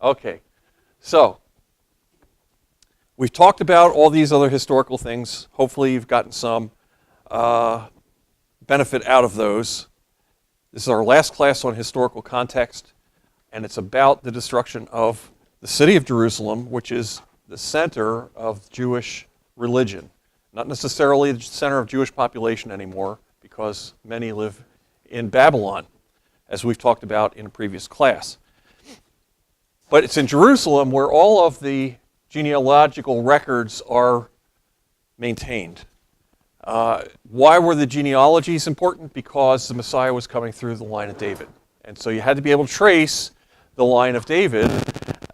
Okay, so we've talked about all these other historical things. Hopefully you've gotten some benefit out of those. This is our last class on historical context, and it's about the destruction of the city of Jerusalem, which is the center of Jewish religion. Not necessarily the center of Jewish population anymore, because many live in Babylon, as we've talked about in a previous class. But it's in Jerusalem where all of the genealogical records are maintained. Why were the genealogies important? Because the Messiah was coming through the line of David. And so you had to be able to trace the line of David.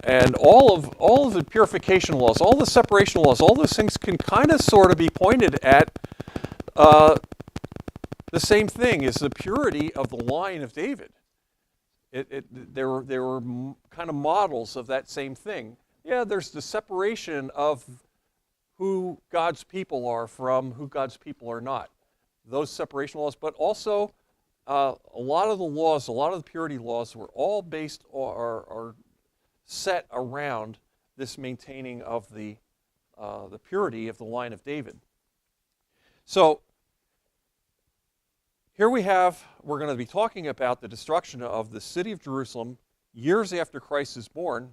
And all of the purification laws, all the separation laws, all those things can kind of sort of be pointed at the same thing, is the purity of the line of David. There were kind of models of that same thing. Yeah, there's the separation of who God's people are from who God's people are not. Those separation laws, but also a lot of the laws, a lot of the purity laws were all based or are set around this maintaining of the purity of the line of David. So here we're going to be talking about the destruction of the city of Jerusalem years after Christ is born.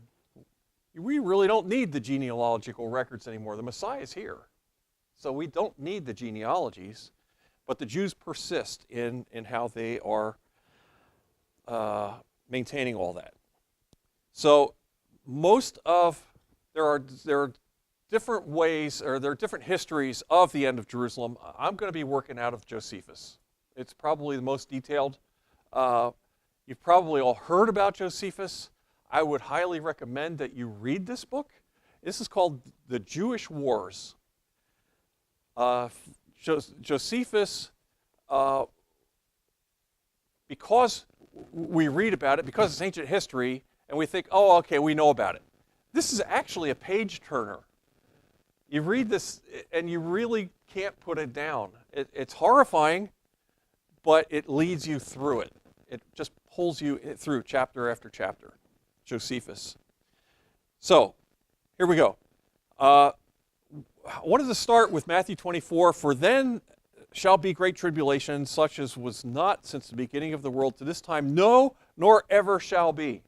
We really don't need the genealogical records anymore. The Messiah is here. So we don't need the genealogies, but the Jews persist in how they are maintaining all that. So there are different ways, or there are different histories of the end of Jerusalem. I'm going to be working out of Josephus. It's probably the most detailed. You've probably all heard about Josephus. I would highly recommend that you read this book. This is called The Jewish Wars. Josephus, because we read about it, because it's ancient history, and we think, oh, okay, we know about it. This is actually a page turner. You read this, and you really can't put it down. It's horrifying, but it leads you through it. It just pulls you through chapter after chapter. Josephus. So, here we go. I wanted to start with Matthew 24. For then shall be great tribulation, such as was not since the beginning of the world to this time, no, nor ever shall be.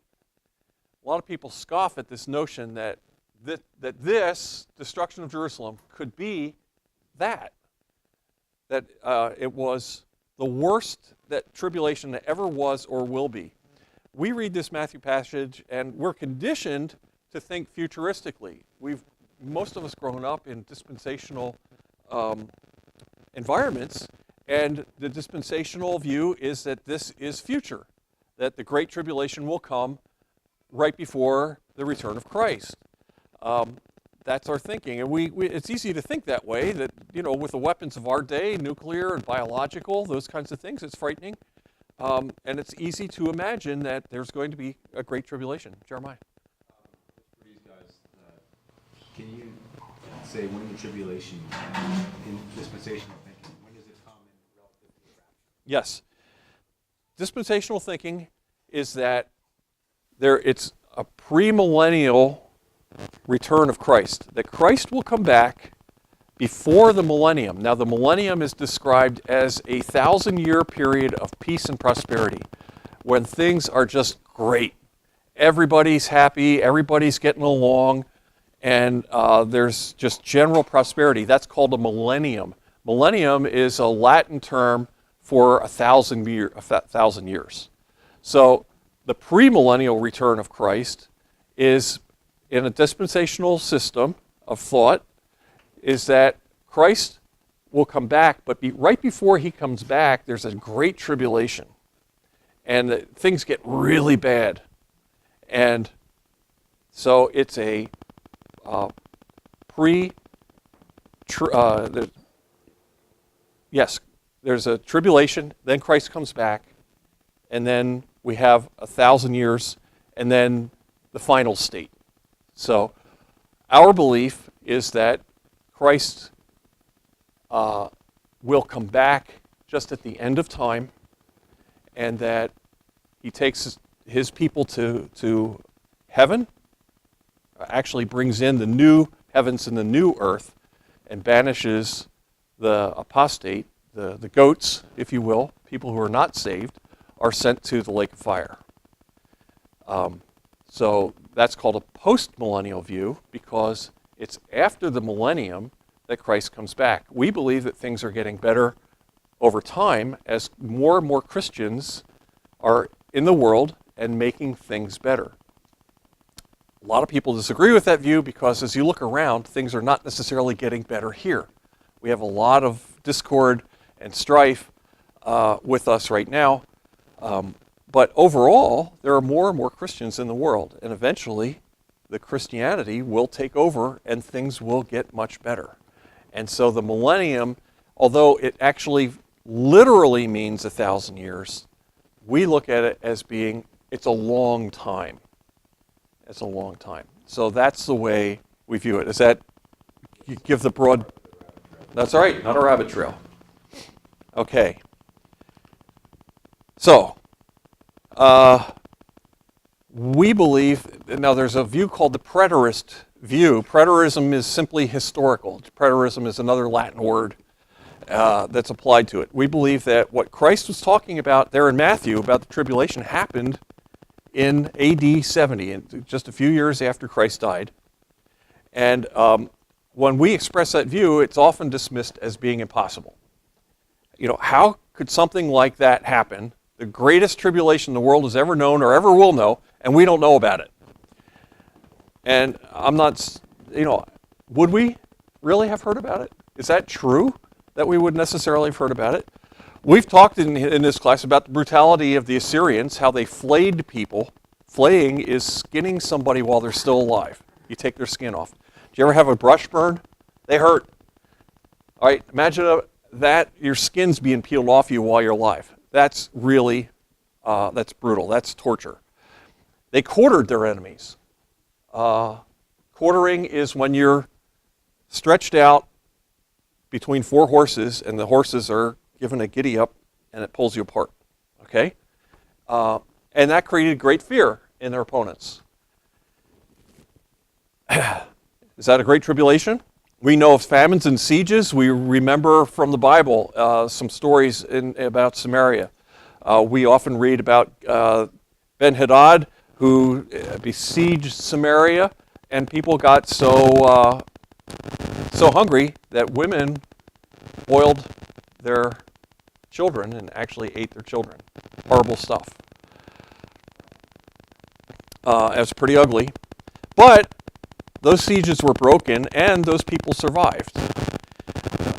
A lot of people scoff at this notion that this destruction of Jerusalem could be that it was the worst that tribulation ever was or will be. We read this Matthew passage, and we're conditioned to think futuristically. Most of us grown up in dispensational environments, and the dispensational view is that this is future, that the Great Tribulation will come right before the return of Christ. That's our thinking, and it's easy to think that way, that, with the weapons of our day, nuclear and biological, those kinds of things, it's frightening. And it's easy to imagine that there's going to be a great tribulation. Jeremiah. For these guys, can you say when the tribulation in dispensational thinking, when does it come in relative to the rapture? Yes. Dispensational thinking is that it's a premillennial return of Christ, that Christ will come back before the millennium. Now, the millennium is described as a 1,000-year period of peace and prosperity, when things are just great. Everybody's happy, everybody's getting along, and there's just general prosperity. That's called a millennium. Millennium is a Latin term for 1,000 years. So the premillennial return of Christ is, in a dispensational system of thought, is that Christ will come back, but right before he comes back, there's a great tribulation. And things get really bad. And so it's a there's a tribulation, then Christ comes back, and then we have 1,000 years, and then the final state. So our belief is that Christ will come back just at the end of time, and that he takes his people to heaven, actually brings in the new heavens and the new earth, and banishes the apostate, the goats, if you will, people who are not saved, are sent to the lake of fire. So that's called a post-millennial view because it's after the millennium that Christ comes back. We believe that things are getting better over time as more and more Christians are in the world and making things better. A lot of people disagree with that view because as you look around, things are not necessarily getting better here. We have a lot of discord and strife with us right now. But overall, there are more and more Christians in the world, and eventually the Christianity will take over and things will get much better. And so the millennium, although it actually literally means 1,000 years, we look at it as being, it's a long time. It's a long time. So that's the way we view it. Is that, you give the broad, that's all right, not a rabbit trail. Okay. So, we believe, now there's a view called the preterist view. Preterism is simply historical. Preterism is another Latin word that's applied to it. We believe that what Christ was talking about there in Matthew about the tribulation happened in AD 70, just a few years after Christ died. And when we express that view, it's often dismissed as being impossible. You know, how could something like that happen, the greatest tribulation the world has ever known or ever will know, and we don't know about it? And I'm not, you know, would we really have heard about it? Is that true that we would necessarily have heard about it? We've talked in this class about the brutality of the Assyrians, how they flayed people. Flaying is skinning somebody while they're still alive. You take their skin off. Do you ever have a brush burn? They hurt. All right, imagine that your skin's being peeled off you while you're alive. That's really, that's brutal. That's torture. They quartered their enemies. Quartering is when you're stretched out between four horses and the horses are given a giddy up and it pulls you apart. Okay? And that created great fear in their opponents. Is that a great tribulation? We know of famines and sieges. We remember from the Bible some stories about Samaria. We often read about Ben-Hadad, who besieged Samaria, and people got so hungry that women boiled their children and actually ate their children. Horrible stuff. It was pretty ugly. But those sieges were broken and those people survived.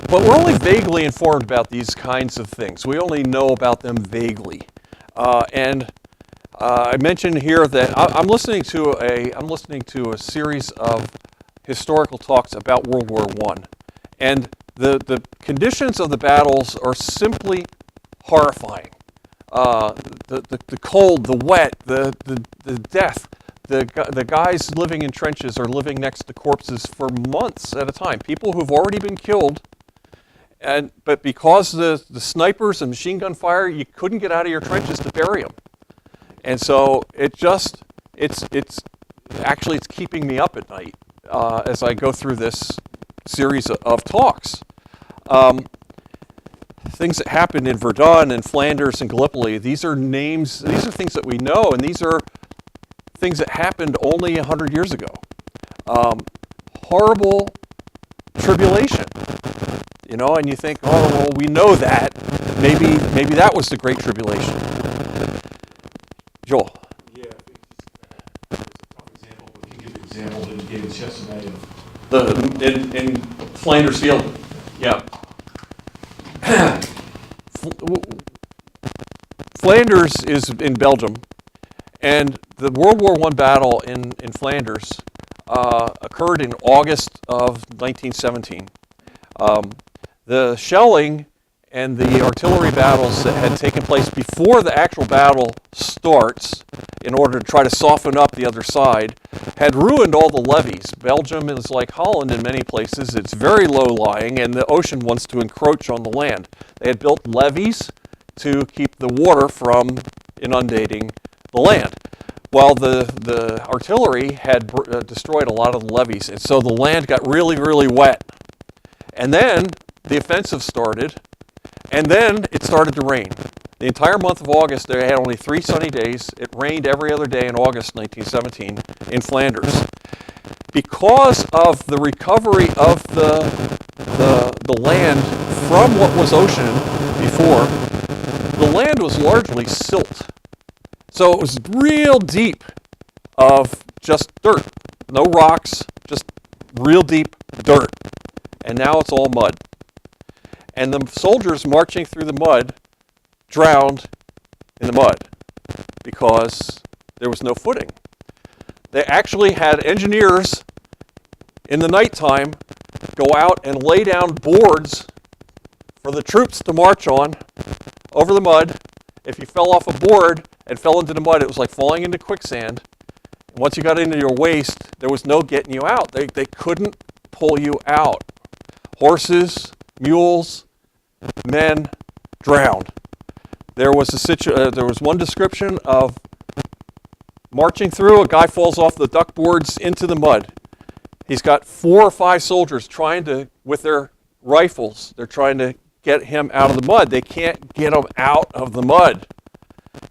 But we're only vaguely informed about these kinds of things. We only know about them vaguely. I mentioned here that I'm listening to a series of historical talks about World War I. And the conditions of the battles are simply horrifying. The cold, the wet, the death. The guys living in trenches are living next to corpses for months at a time. People who've already been killed, but because the snipers and machine gun fire, you couldn't get out of your trenches to bury them. And so it's keeping me up at night as I go through this series of talks. Things that happened in Verdun and Flanders and Gallipoli, these are things that we know, and these are things that happened only 100 years ago. Horrible tribulation, you know, and you think, oh, well, we know that. Maybe that was the Great Tribulation. Joel. Yeah, I think it's a tough example, but if you give an example that you gave us yesterday of In Flanders Field, yeah. Flanders is in Belgium, and the World War I battle in Flanders occurred in August of 1917. The shelling and the artillery battles that had taken place before the actual battle starts, in order to try to soften up the other side, had ruined all the levees. Belgium is like Holland in many places. It's very low-lying, and the ocean wants to encroach on the land. They had built levees to keep the water from inundating the land. Well, the artillery had destroyed a lot of the levees, and so the land got really, really wet. And then the offensive started, and then it started to rain. The entire month of August, they had only 3 sunny days. It rained every other day in August 1917 in Flanders. Because of the recovery of the land from what was ocean before, the land was largely silt. So it was real deep of just dirt. No rocks, just real deep dirt. And now it's all mud. And the soldiers marching through the mud drowned in the mud because there was no footing. They actually had engineers in the nighttime go out and lay down boards for the troops to march on over the mud. If you fell off a board and fell into the mud, it was like falling into quicksand. And once you got into your waist, there was no getting you out. They couldn't pull you out. Horses, mules, men drowned. There was one description of marching through. A guy falls off the duck boards into the mud. He's got 4 or 5 soldiers trying to, with their rifles, they're trying to get him out of the mud. They can't get him out of the mud.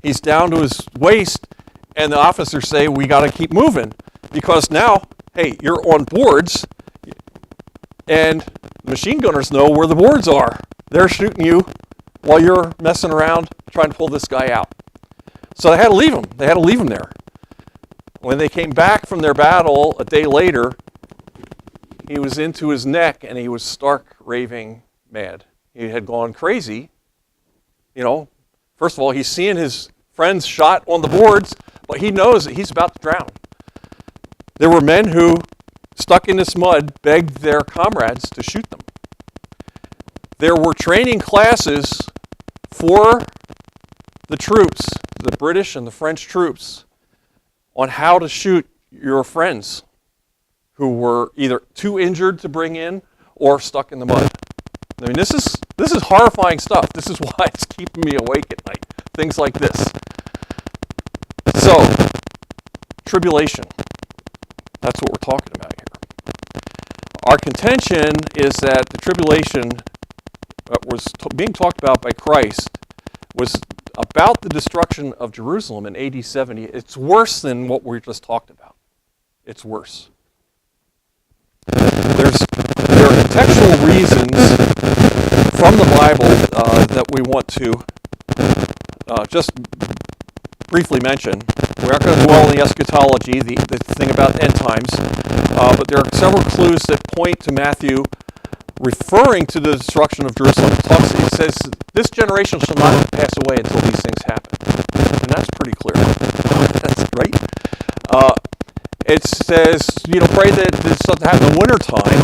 He's down to his waist, and the officers say, we got to keep moving because now, hey, you're on boards, and machine gunners know where the boards are. They're shooting you while you're messing around trying to pull this guy out. So they had to leave him. They had to leave him there. When they came back from their battle a day later, he was into his neck and he was stark raving mad. He had gone crazy. You know, first of all, he's seeing his friends shot on the boards, but he knows that he's about to drown. There were men who, stuck in this mud, begged their comrades to shoot them. There were training classes for the troops, the British and the French troops, on how to shoot your friends who were either too injured to bring in or stuck in the mud. I mean, this is horrifying stuff. This is why it's keeping me awake at night. Things like this. So, tribulation. That's what we're talking about here. Our contention is that the tribulation that was being talked about by Christ was about the destruction of Jerusalem in AD 70. It's worse than what we just talked about. It's worse. There are contextual reasons from the Bible that we want to just briefly mention. We aren't going to dwell on the eschatology, the thing about end times, but there are several clues that point to Matthew referring to the destruction of Jerusalem. It says, this generation shall not pass away until these things happen. And that's pretty clear. That's right. It says, pray that this doesn't happen in the wintertime,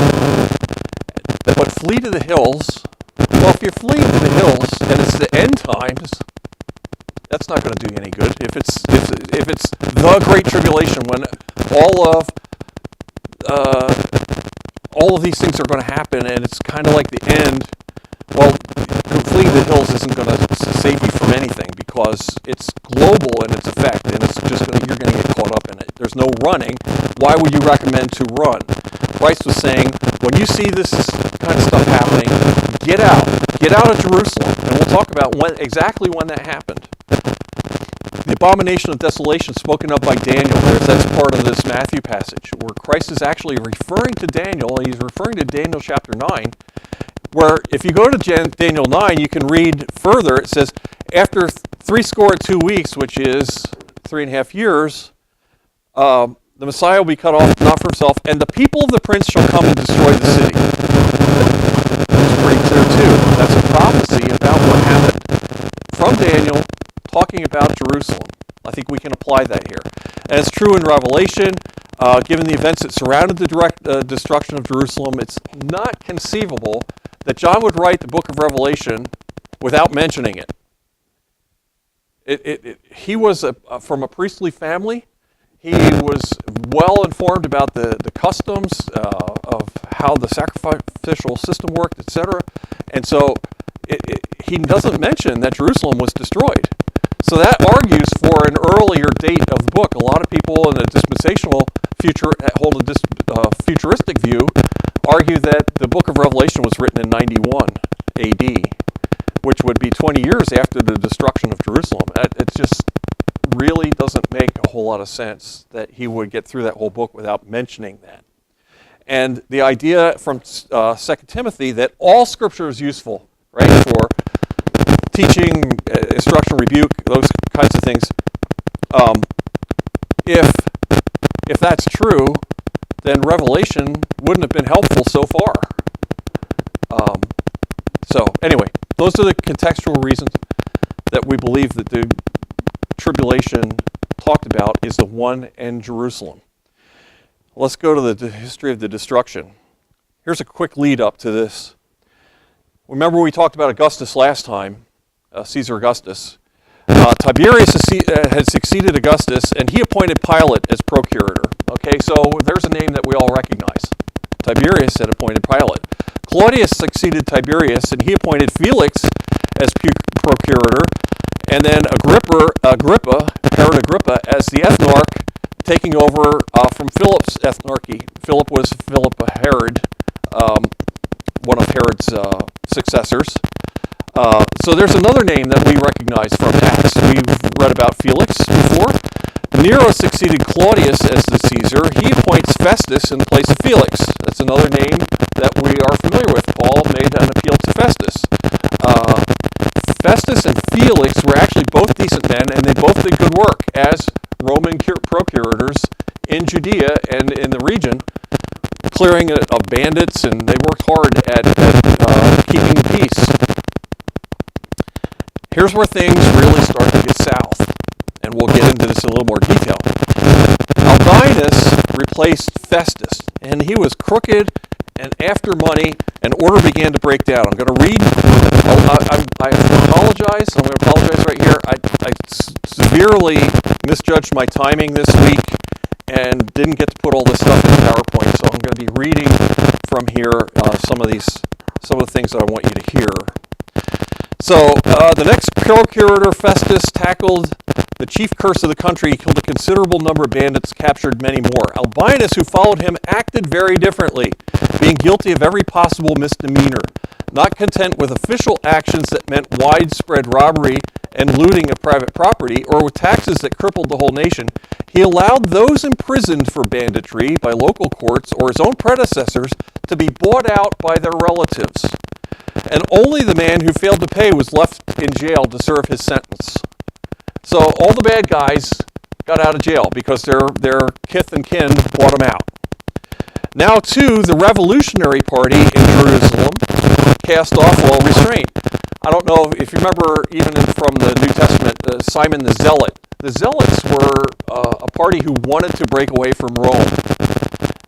but flee to the hills. Well, if you flee to the hills and it's the end times, that's not going to do you any good. If it's the Great Tribulation, when all of these things are going to happen, and it's kind of like the end. Well, fleeing the hills isn't going to save you from anything because it's global in its effect, and it's just you're going to get caught up in it. There's no running. Why would you recommend to run? Christ was saying, when you see this kind of stuff happening, get out of Jerusalem, and we'll talk about exactly when that happened. The abomination of desolation spoken of by Daniel, that's part of this Matthew passage, where Christ is actually referring to Daniel. He's referring to Daniel chapter 9, where if you go to Daniel 9, you can read further. It says, after 62 weeks, which is 3.5 years, the Messiah will be cut off, not for himself, and the people of the prince shall come and destroy the city. That's pretty clear too. That's a prophecy about what happened from Daniel, talking about Jerusalem. I think we can apply that here. And it's true in Revelation. Given the events that surrounded the direct destruction of Jerusalem, it's not conceivable that John would write the book of Revelation without mentioning it. He was from a priestly family. He was well informed about the customs of how the sacrificial system worked, etc. And so he doesn't mention that Jerusalem was destroyed. So that argues for an earlier date of the book. A lot hold a futuristic view argue that the book of Revelation was written in 91 AD, which would be 20 years after the destruction of Jerusalem. It just really doesn't make a whole lot of sense that he would get through that whole book without mentioning that. And the idea from 2 Timothy that all Scripture is useful, right, for teaching, instruction, rebuke, those kinds of things. If that's true, then Revelation wouldn't have been helpful so far. So anyway, those are the contextual reasons that we believe that the tribulation talked about is the one in Jerusalem. Let's go to the history of the destruction. Here's a quick lead up to this. Remember we talked about Augustus last time, Caesar Augustus. Tiberius had succeeded Augustus, and he appointed Pilate as procurator. Okay, so there's a name that we all recognize. Tiberius had appointed Pilate. Claudius succeeded Tiberius, and he appointed Felix as procurator, and then Herod Agrippa, as the ethnarch, taking over from Philip's ethnarchy. Philip was Philip Herod, one of Herod's successors. So there's another name that we recognize from Acts. We've read about Felix before. Nero succeeded Claudius as the Caesar. He appoints Festus in place of Felix. That's another name that we are familiar with. Paul made an appeal to Festus. Festus and Felix were actually both decent men, and they both did good work as Roman procurators in Judea and in the region, clearing of bandits, and they worked hard at keeping the peace. Here's where things really start to get south, and we'll get into this in a little more detail. Albinus replaced Festus, and he was crooked and after money, and order began to break down. I'm going to read. I apologize. I'm going to apologize right here. I severely misjudged my timing this week and didn't get to put all this stuff in PowerPoint, so I'm going to be reading from here some of the things that I want you to hear. So the next procurator, Festus, tackled the chief curse of the country. He killed a considerable number of bandits, captured many more. Albinus, who followed him, acted very differently, being guilty of every possible misdemeanor. Not content with official actions that meant widespread robbery and looting of private property, or with taxes that crippled the whole nation, he allowed those imprisoned for banditry by local courts or his own predecessors to be bought out by their relatives. And only the man who failed to pay was left in jail to serve his sentence. So all the bad guys got out of jail because their kith and kin bought them out. Now, too, the Revolutionary Party in Jerusalem cast off all restraint. I don't know if you remember, even from the New Testament, Simon the Zealot. The Zealots were a party who wanted to break away from Rome.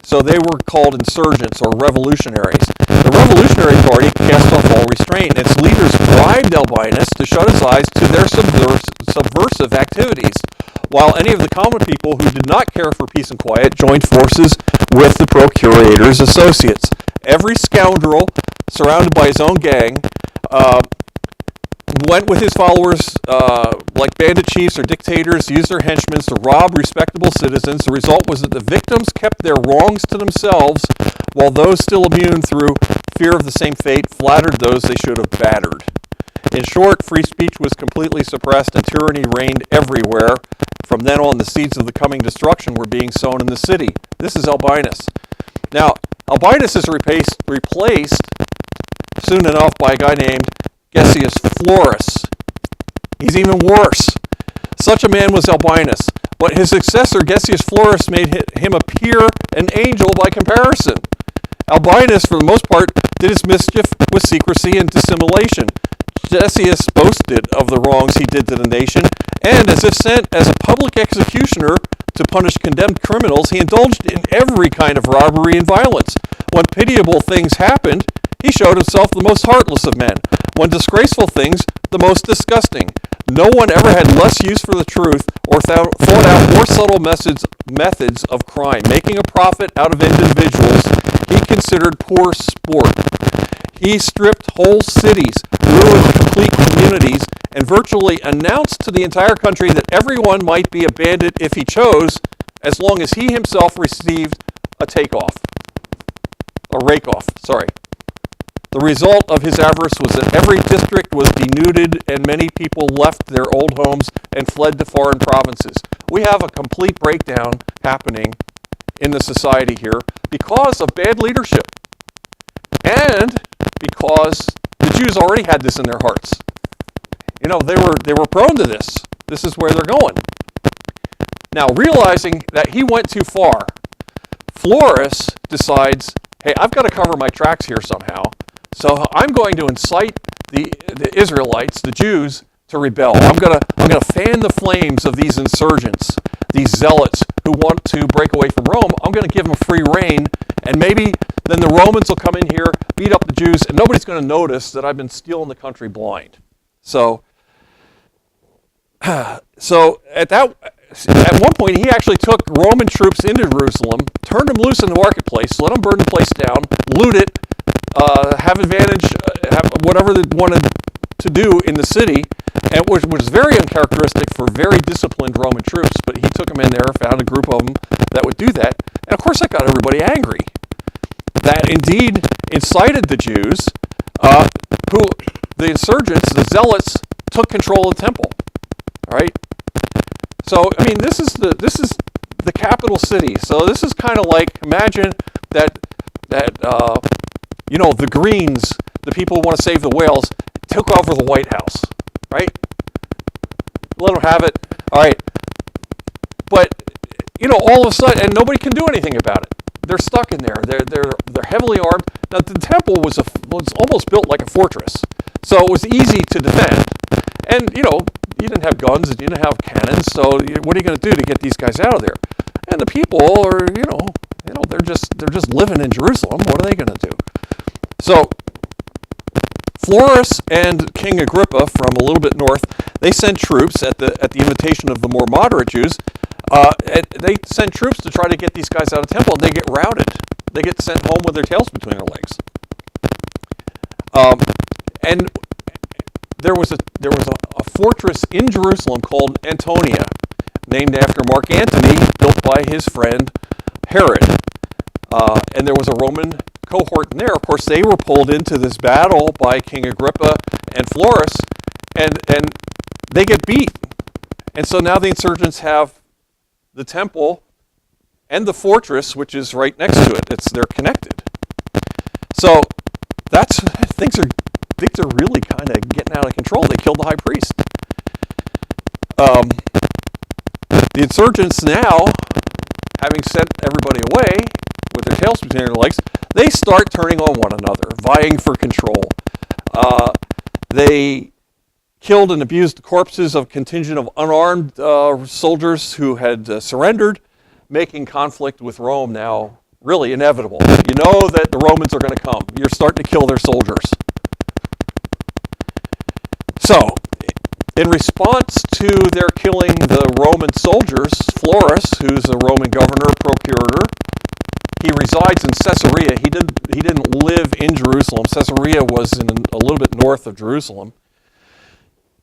So they were called insurgents or revolutionaries. The Revolutionary Party cast off all restraint. Its leaders bribed Albinus to shut his eyes to their subversive activities, while any of the common people who did not care for peace and quiet joined forces with the procurator's associates. Every scoundrel, surrounded by his own gang, went with his followers like bandit chiefs or dictators, used their henchmen to rob respectable citizens. The result was that the victims kept their wrongs to themselves, while those still immune through fear of the same fate flattered those they should have battered. In short, free speech was completely suppressed and tyranny reigned everywhere. From then on, the seeds of the coming destruction were being sown in the city. This is Albinus. Now, Albinus is replaced soon enough by a guy named Gessius Florus. He's even worse. Such a man was Albinus, but his successor, Gessius Florus, made him appear an angel by comparison. Albinus, for the most part, did his mischief with secrecy and dissimulation. Gessius boasted of the wrongs he did to the nation, and as if sent as a public executioner to punish condemned criminals, he indulged in every kind of robbery and violence. When pitiable things happened, he showed himself the most heartless of men. When disgraceful things, the most disgusting. No one ever had less use for the truth or thought out more subtle methods of crime. Making a profit out of individuals he considered poor sport. He stripped whole cities, ruined complete communities, and virtually announced to the entire country that everyone might be a bandit if he chose, as long as he himself received a rake-off, sorry. The result of his avarice was that every district was denuded and many people left their old homes and fled to foreign provinces. We have a complete breakdown happening in the society here because of bad leadership and because the Jews already had this in their hearts. You know, they were prone to this. This is where they're going. Now, realizing that he went too far, Florus decides, hey, I've got to cover my tracks here somehow. So I'm going to incite the Israelites, the Jews, to rebel. I'm going to fan the flames of these insurgents, these zealots who want to break away from Rome. I'm going to give them free rein, and maybe then the Romans will come in here, beat up the Jews, and nobody's going to notice that I've been stealing the country blind. So at one point, he actually took Roman troops into Jerusalem, turned them loose in the marketplace, let them burn the place down, loot it, have advantage, have whatever they wanted to do in the city, and which was very uncharacteristic for very disciplined Roman troops. But he took them in there, found a group of them that would do that, and of course that got everybody angry. That indeed incited the Jews, who the insurgents, the zealots, took control of the temple. All right. So I mean, this is the capital city. So this is kind of like, imagine that the Greens, the people who want to save the whales, took over the White House, right? Let them have it. All right. But all of a sudden, and nobody can do anything about it. They're stuck in there. They're heavily armed. Now the temple was almost built like a fortress, so it was easy to defend. And you didn't have guns, and you didn't have cannons. So what are you going to do to get these guys out of there? And the people are, they're just living in Jerusalem. What are they going to do? So Florus and King Agrippa, from a little bit north, they send troops at the invitation of the more moderate Jews. They send troops to try to get these guys out of the temple, and they get routed. They get sent home with their tails between their legs. And there was a fortress in Jerusalem called Antonia, named after Mark Antony, built by his friend Herod. And there was a Roman cohort in there. Of course, they were pulled into this battle by King Agrippa and Florus, and they get beat. And so now the insurgents have the temple and the fortress, which is right next to it. They're connected. So things are really kind of getting out of control. They killed the high priest. The insurgents now, having sent everybody away with their tails between their legs, they start turning on one another, vying for control. They killed and abused the corpses of a contingent of unarmed soldiers who had surrendered, making conflict with Rome now really inevitable. You know that the Romans are going to come. You're starting to kill their soldiers. So, in response to their killing the Roman soldiers, Florus, who's a Roman governor, procurator, he resides in Caesarea. He didn't live in Jerusalem. Caesarea was a little bit north of Jerusalem.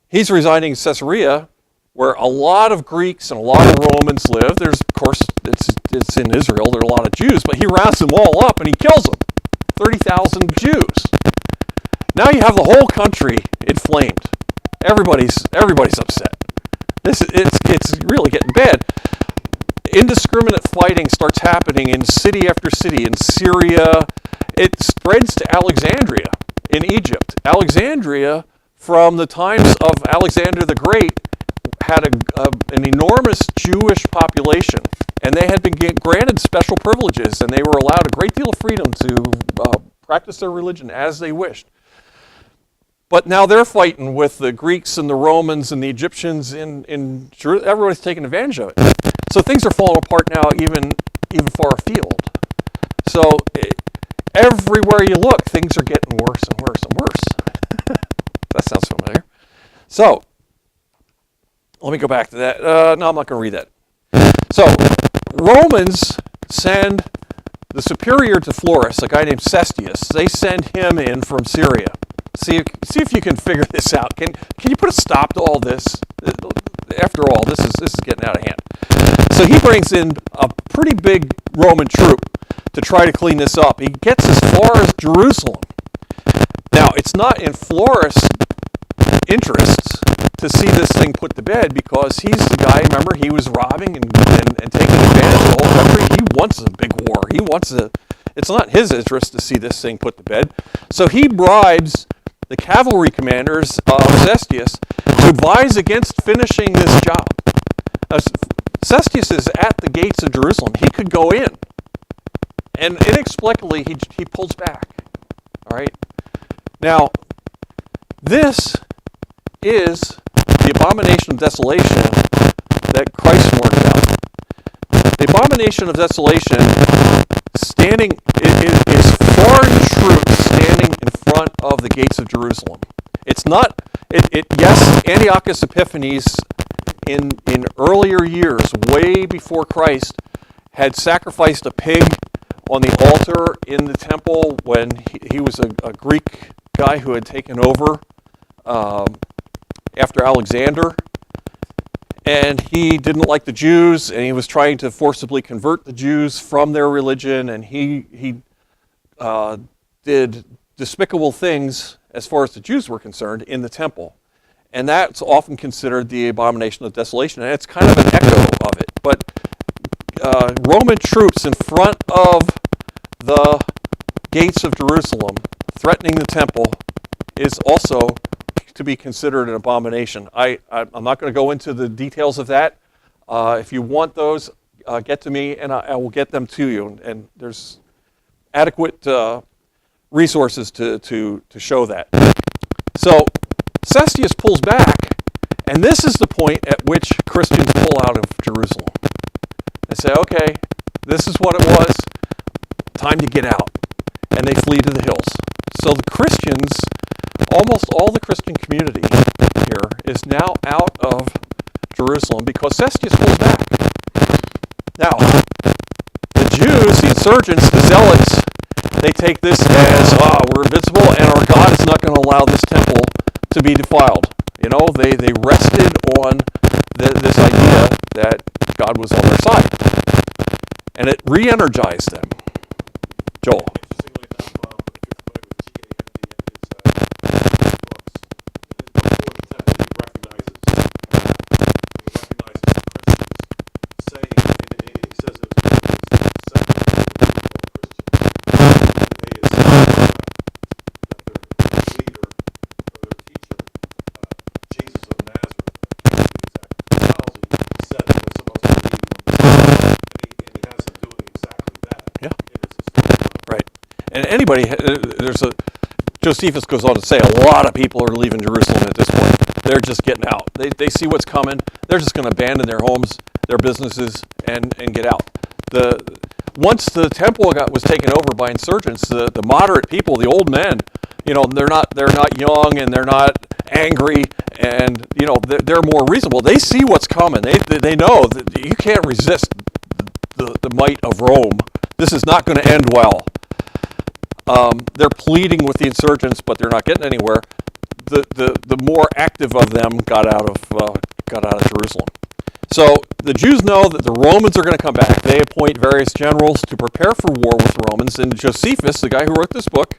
He's residing in Caesarea, where a lot of Greeks and a lot of Romans live. There's, of course, it's in Israel. There are a lot of Jews, but he rounds them all up and he kills them. 30,000 Jews. Now you have the whole country inflamed. Everybody's upset. It's really getting bad. Indiscriminate fighting starts happening in city after city in Syria. It spreads to Alexandria in Egypt. Alexandria, from the times of Alexander the Great, had an enormous Jewish population, and they had been granted special privileges, and they were allowed a great deal of freedom to practice their religion as they wished. But now they're fighting with the Greeks and the Romans and the Egyptians in Jerusalem. Everybody's taking advantage of it. So things are falling apart now, even far afield. So everywhere you look, things are getting worse and worse and worse. That sounds familiar. So let me go back to that. No, I'm not going to read that. So Romans send the superior to Florus, a guy named Cestius, they send him in from Syria. See if you can figure this out. Can you put a stop to all this? After all, this is getting out of hand. So he brings in a pretty big Roman troop to try to clean this up. He gets as far as Jerusalem. Now, it's not in Florus' interests to see this thing put to bed, because he's the guy, remember, he was robbing and taking advantage of the whole country. He wants a big war. It's not his interest to see this thing put to bed. So he bribes the cavalry commanders of Cestius to advise against finishing this job. Cestius is at the gates of Jerusalem. He could go in. And inexplicably, he pulls back. All right? Now, this is the abomination of desolation that Christ warned about. The abomination of desolation is foreign troops standing in front of the gates of Jerusalem. It's not, yes, Antiochus Epiphanes in earlier years, way before Christ, had sacrificed a pig on the altar in the temple when he was a Greek guy who had taken over after Alexander. And he didn't like the Jews, and he was trying to forcibly convert the Jews from their religion, and he did despicable things as far as the Jews were concerned in the temple. And that's often considered the abomination of desolation, and it's kind of an echo of it. But Roman troops in front of the gates of Jerusalem threatening the temple is also to be considered an abomination. I'm not going to go into the details of that. If you want those, get to me, and I will get them to you. And there's adequate resources to show that. So Cestius pulls back, and this is the point at which Christians pull out of Jerusalem. They say, okay, this is what it was, time to get out. And they flee to the hills. So the Christians, almost all the Christian community here, is now out of Jerusalem because Cestius pulls back. Now, the Jews, the insurgents, the zealots, they take this as, we're invincible, and our God is not going to allow this temple to be defiled. You know, they rested on this idea that God was on their side. And it re-energized them. Joel. Interestingly enough, if you're familiar with G.A. Henry and his books, before the temple, he recognizes Christians saying, he says there's a second group of Christians. They is that their leader or their teacher, Jesus of Nazareth, exact said that someone's believing him, and he has him doing exactly that. Yeah. In his historical. Right. And anybody, Josephus goes on to say a lot of people are leaving Jerusalem at this point. They're just getting out. They see what's coming. They're just going to abandon their homes, their businesses, and get out. Once the temple was taken over by insurgents, the moderate people, the old men, you know, they're not young and they're not angry, and you know they're more reasonable. They see what's coming. They know that you can't resist the might of Rome. This is not going to end well. They're pleading with the insurgents, but they're not getting anywhere. The more active of them got out of Jerusalem. So the Jews know that the Romans are going to come back. They appoint various generals to prepare for war with the Romans. And Josephus, the guy who wrote this book,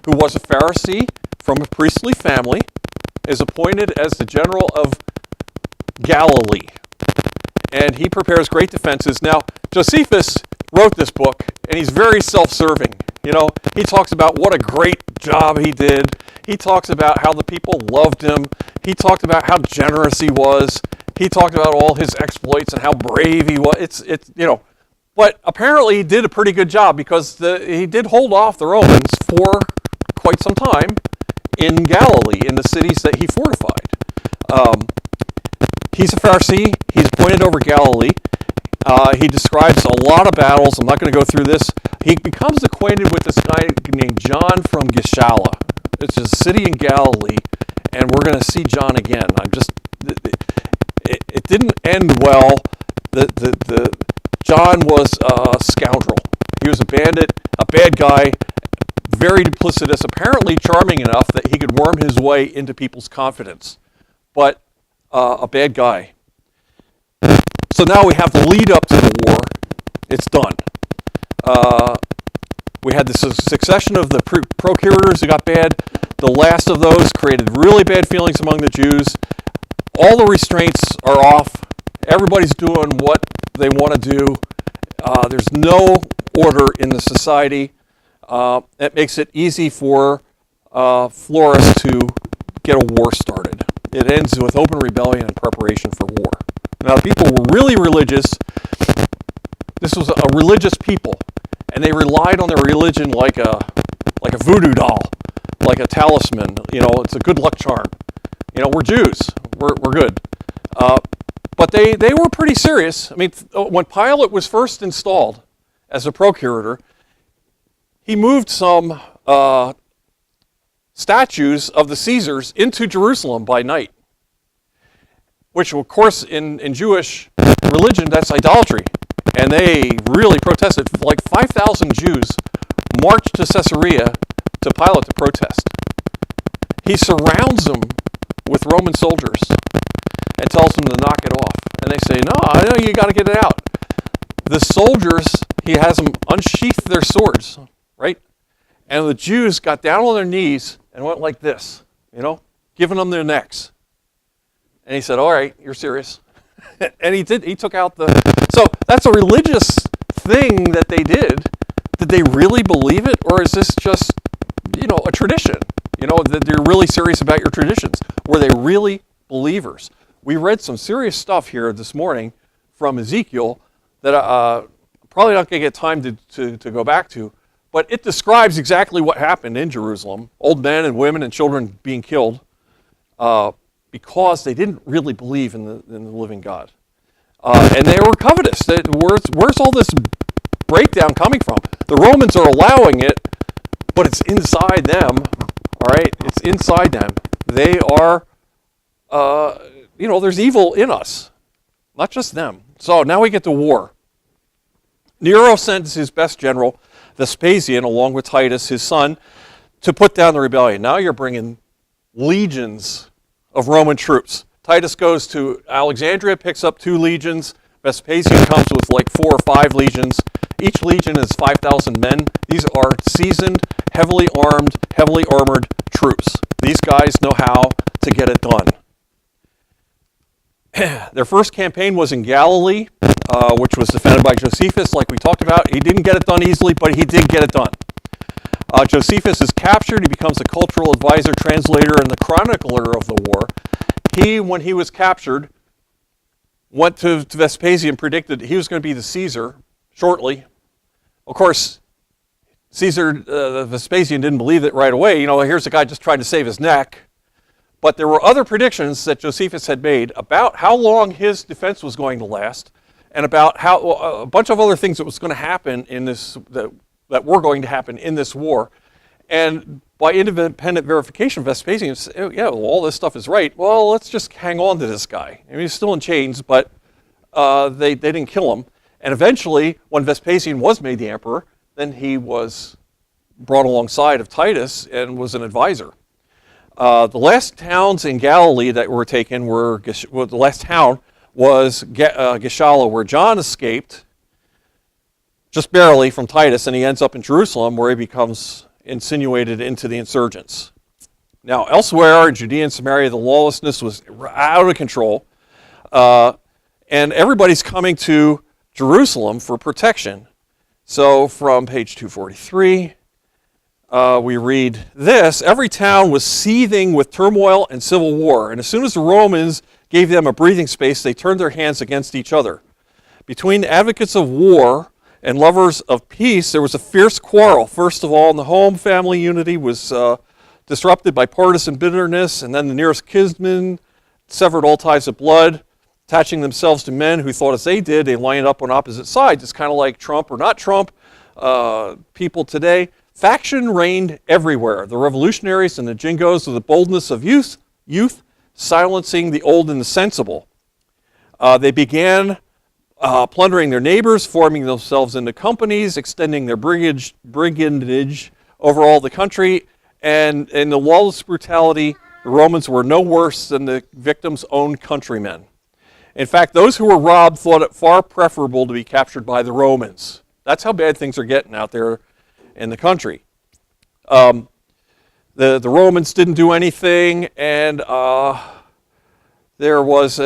who was a Pharisee from a priestly family, is appointed as the general of Galilee. And he prepares great defenses. Now, Josephus wrote this book, and he's very self-serving. You know, he talks about what a great job he did. He talks about how the people loved him. He talked about how generous he was. He talked about all his exploits and how brave he was. But apparently he did a pretty good job because he did hold off the Romans for quite some time in Galilee, in the cities that he fortified. He's a Pharisee. He's appointed over Galilee. He describes a lot of battles. I'm not going to go through this. He becomes acquainted with this guy named John from Gischala. It's a city in Galilee, and we're going to see John again. It didn't end well. John was a scoundrel. He was a bandit, a bad guy, very duplicitous, apparently charming enough that he could worm his way into people's confidence, but a bad guy. So now we have the lead up to the war. It's done. We had this succession of the procurators who got bad. The last of those created really bad feelings among the Jews. All the restraints are off. Everybody's doing what they want to do. There's no order in the society. It makes it easy for Florus to get a war started. It ends with open rebellion and preparation for war. Now, people were really religious. This was a religious people, and they relied on their religion like a voodoo doll, like a talisman. You know, it's a good luck charm. You know, we're Jews. We're good. But they were pretty serious. I mean, when Pilate was first installed as a procurator, he moved some statues of the Caesars into Jerusalem by night, which, of course, in Jewish religion, that's idolatry. And they really protested. Like 5,000 Jews marched to Caesarea to Pilate to protest. He surrounds them with Roman soldiers and tells them to knock it off. And they say, no, I know you got to get it out. The soldiers, he has them unsheath their swords, right? And the Jews got down on their knees and went like this, you know, giving them their necks. And he said, all right, you're serious. And he did. He took out the... So that's a religious thing that they did. Did they really believe it? Or is this just, you know, a tradition? You know, that they're really serious about your traditions. Were they really believers? We read some serious stuff here this morning from Ezekiel that probably not going to get time to go back to. But it describes exactly what happened in Jerusalem. Old men and women and children being killed. Because they didn't really believe in the living God. And they were covetous. Where's all this breakdown coming from? The Romans are allowing it, but it's inside them, all right? It's inside them. They are, you know, there's evil in us, not just them. So now we get to war. Nero sends his best general, Vespasian, along with Titus, his son, to put down the rebellion. Now you're bringing legions of Roman troops. Titus goes to Alexandria, picks up 2 legions. Vespasian comes with like 4 or 5 legions. Each legion is 5,000 men. These are seasoned, heavily armed, heavily armored troops. These guys know how to get it done. Their first campaign was in Galilee, which was defended by Josephus, like we talked about. He didn't get it done easily, but he did get it done. Josephus is captured. He becomes a cultural advisor, translator, and the chronicler of the war. He, when he was captured, went to Vespasian, predicted he was going to be the Caesar shortly. Of course, Vespasian didn't believe it right away. You know, here's a guy just trying to save his neck. But there were other predictions that Josephus had made about how long his defense was going to last, and about how a bunch of other things that was going to happen in this that were going to happen in this war. And by independent verification, Vespasian said, oh, yeah, well, all this stuff is right. Well, let's just hang on to this guy. I mean, he's still in chains, but they didn't kill him. And eventually, when Vespasian was made the emperor, then he was brought alongside of Titus and was an advisor. The last towns in Galilee that were taken were, the last town was Gischala, where John escaped just barely from Titus, and he ends up in Jerusalem, where he becomes insinuated into the insurgents. Now, elsewhere in Judea and Samaria, the lawlessness was out of control, and everybody's coming to Jerusalem for protection. So from page 243, we read this: every town was seething with turmoil and civil war, and as soon as the Romans gave them a breathing space, they turned their hands against each other. Between advocates of war and lovers of peace, there was a fierce quarrel. First of all, in the home, family unity was disrupted by partisan bitterness, and then the nearest kinsmen severed all ties of blood, attaching themselves to men who thought as they did. They lined up on opposite sides. It's kind of like Trump or not Trump. People today, faction reigned everywhere. The revolutionaries and the jingoes with the boldness of youth silencing the old and the sensible. They began plundering their neighbors, forming themselves into companies, extending their brigandage over all the country, and in the lawless brutality, the Romans were no worse than the victim's own countrymen. In fact, those who were robbed thought it far preferable to be captured by the Romans. That's how bad things are getting out there in the country. The Romans didn't do anything, and there was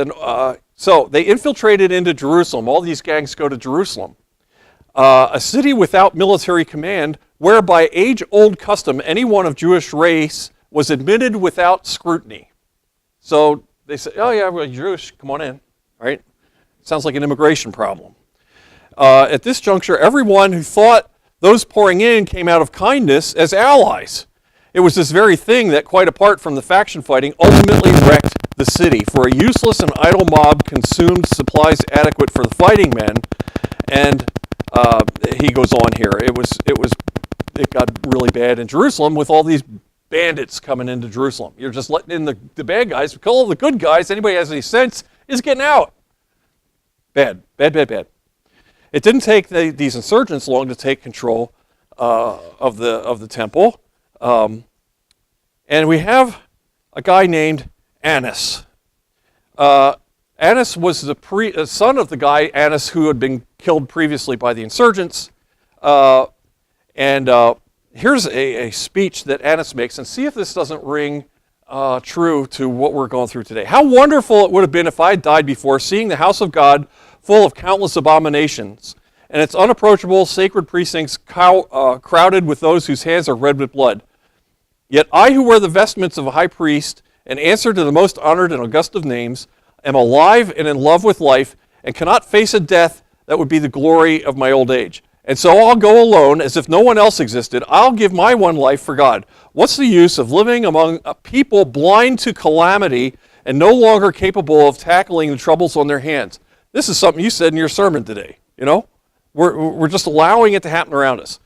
so they infiltrated into Jerusalem. All these gangs go to Jerusalem, a city without military command, where by age-old custom anyone of Jewish race was admitted without scrutiny. So they said, "Oh yeah, we're Jewish. Come on in." Right? Sounds like an immigration problem. At this juncture, everyone who thought those pouring in came out of kindness as allies. It was this very thing that, quite apart from the faction fighting, ultimately wrecked the city, for a useless and idle mob consumed supplies adequate for the fighting men. And he goes on here. It got really bad in Jerusalem with all these bandits coming into Jerusalem. You're just letting in the bad guys, kill all the good guys. Anybody who has any sense is getting out. Bad. It didn't take these insurgents long to take control of the temple. And we have a guy named Annas. Annas was the son of the guy, Annas, who had been killed previously by the insurgents. Here's a speech that Annas makes, and see if this doesn't ring true to what we're going through today. How wonderful it would have been if I had died before, seeing the house of God full of countless abominations, and its unapproachable sacred precincts crowded with those whose hands are red with blood. Yet I, who wear the vestments of a high priest and answer to the most honored and august of names, am alive and in love with life, and cannot face a death that would be the glory of my old age. And so I'll go alone, as if no one else existed. I'll give my one life for God. What's the use of living among a people blind to calamity and no longer capable of tackling the troubles on their hands? This is something you said in your sermon today, you know? We're just allowing it to happen around us.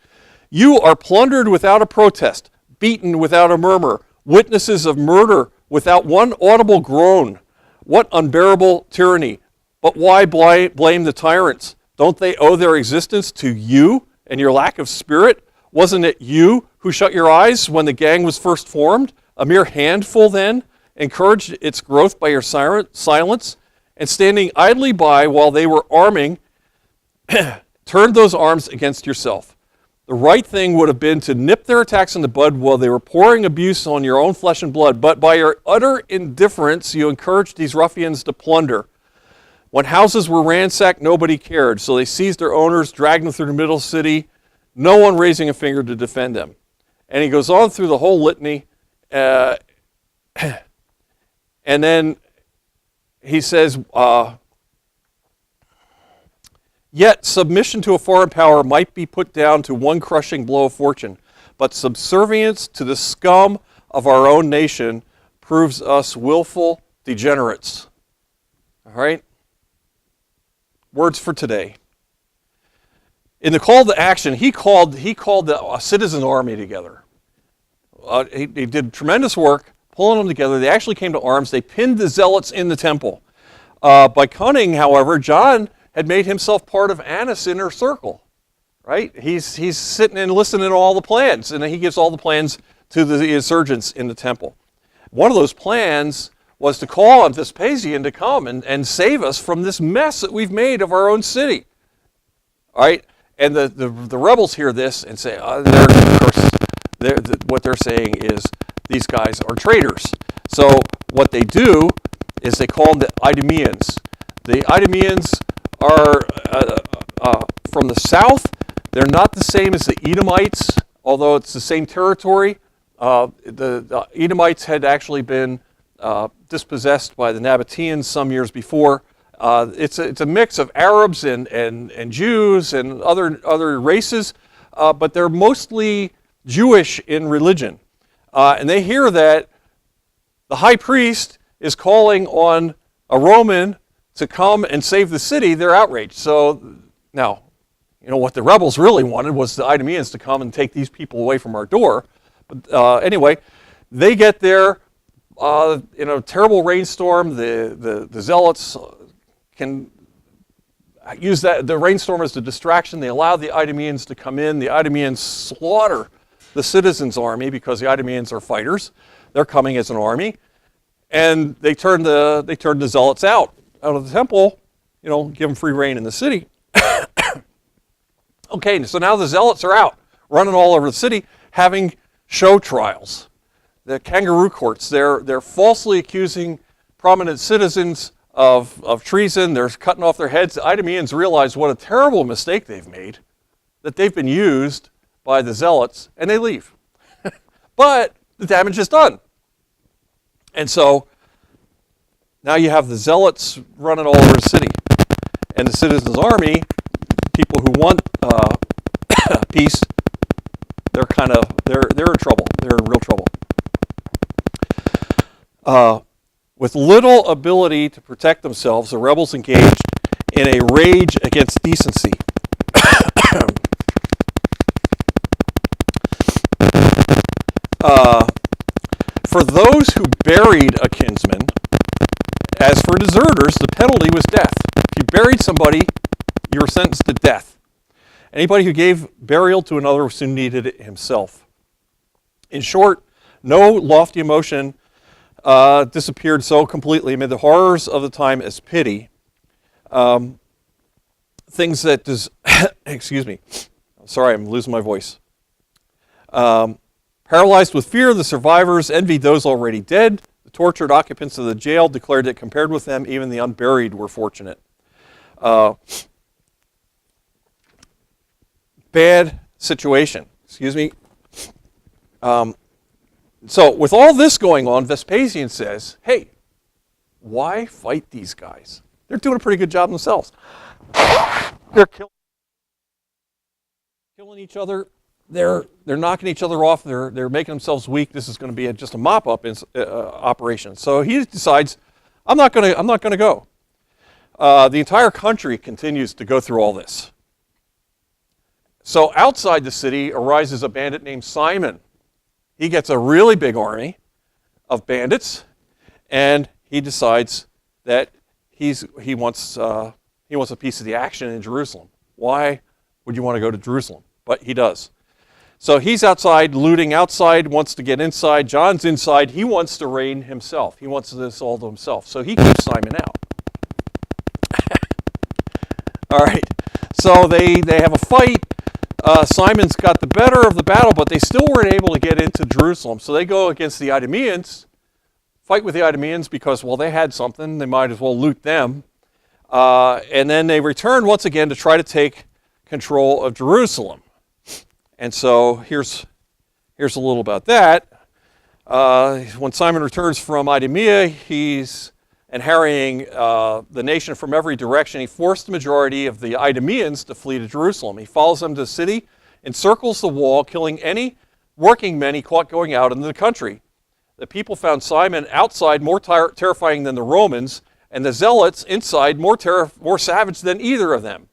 You are plundered without a protest, beaten without a murmur, witnesses of murder without one audible groan. What unbearable tyranny! But why blame the tyrants? Don't they owe their existence to you and your lack of spirit? Wasn't it you who shut your eyes when the gang was first formed? A mere handful then, encouraged its growth by your silence, and standing idly by while they were arming, turned those arms against yourself. The right thing would have been to nip their attacks in the bud while they were pouring abuse on your own flesh and blood, but by your utter indifference, you encouraged these ruffians to plunder. When houses were ransacked, nobody cared, so they seized their owners, dragged them through the middle city, no one raising a finger to defend them. And he goes on through the whole litany, and then he says, yet submission to a foreign power might be put down to one crushing blow of fortune, but subservience to the scum of our own nation proves us willful degenerates. All right? Words for today. In the call to action, he called a citizen army together. He did tremendous work pulling them together. They actually came to arms. They pinned the zealots in the temple. By cunning, however, John had made himself part of Annas' inner circle. Right? He's sitting and listening to all the plans, and he gives all the plans to the insurgents in the temple. One of those plans was to call on Vespasian to come and save us from this mess that we've made of our own city. All right? And the rebels hear this and say, of course, what they're saying is these guys are traitors. So what they do is they call them the Idumeans. The Idumeans are from the south. They're not the same as the Edomites, although it's the same territory. The Edomites had actually been dispossessed by the Nabateans some years before. It's a mix of Arabs and Jews and other races, but they're mostly Jewish in religion. And they hear that the high priest is calling on a Roman to come and save the city. They're outraged. So now, you know, what the rebels really wanted was the Idumeans to come and take these people away from our door. But anyway, they get there in a terrible rainstorm. The zealots can use the rainstorm as a distraction. They allow the Idumeans to come in. The Idumeans slaughter the citizens' army because the Idumeans are fighters. They're coming as an army, and they turn the zealots out of the temple. Give them free reign in the city. Okay, so now the zealots are out, running all over the city, having show trials. The kangaroo courts. They're falsely accusing prominent citizens of treason. They're cutting off their heads. The Idumeans realize what a terrible mistake they've made, that they've been used by the zealots, and they leave. But the damage is done. And so now you have the zealots running all over the city, and the citizens' army, people who want peace, they're in trouble. They're in real trouble. With little ability to protect themselves, the rebels engaged in a rage against decency. For those who buried a kinsman, as for deserters, the penalty was death. If you buried somebody, you were sentenced to death. Anybody who gave burial to another soon needed it himself. In short, no lofty emotion disappeared so completely amid the horrors of the time as pity. Things that excuse me. Sorry, I'm losing my voice. Paralyzed with fear, the survivors envied those already dead. The tortured occupants of the jail declared that compared with them, even the unburied were fortunate. Bad situation. Excuse me. So with all this going on, Vespasian says, hey, why fight these guys? They're doing a pretty good job themselves. They're killing each other. They're knocking each other off. They're making themselves weak. This is going to be just a mop-up operation. So he decides, I'm not going to go. The entire country continues to go through all this. So outside the city arises a bandit named Simon. He gets a really big army of bandits, and he decides that he wants a piece of the action in Jerusalem. Why would you want to go to Jerusalem? But he does. So he's outside, looting outside, wants to get inside. John's inside. He wants to reign himself. He wants this all to himself. So he keeps Simon out. All right. So they have a fight. Simon's got the better of the battle, but they still weren't able to get into Jerusalem. So they go against the Idumeans, fight with the Idumeans because, well, they had something. They might as well loot them. And then they return once again to try to take control of Jerusalem. And so here's a little about that. When Simon returns from Idumea, he's harrying the nation from every direction. He forced the majority of the Idumeans to flee to Jerusalem. He follows them to the city, encircles the wall, killing any working men he caught going out into the country. The people found Simon outside more terrifying than the Romans, and the zealots inside more savage than either of them.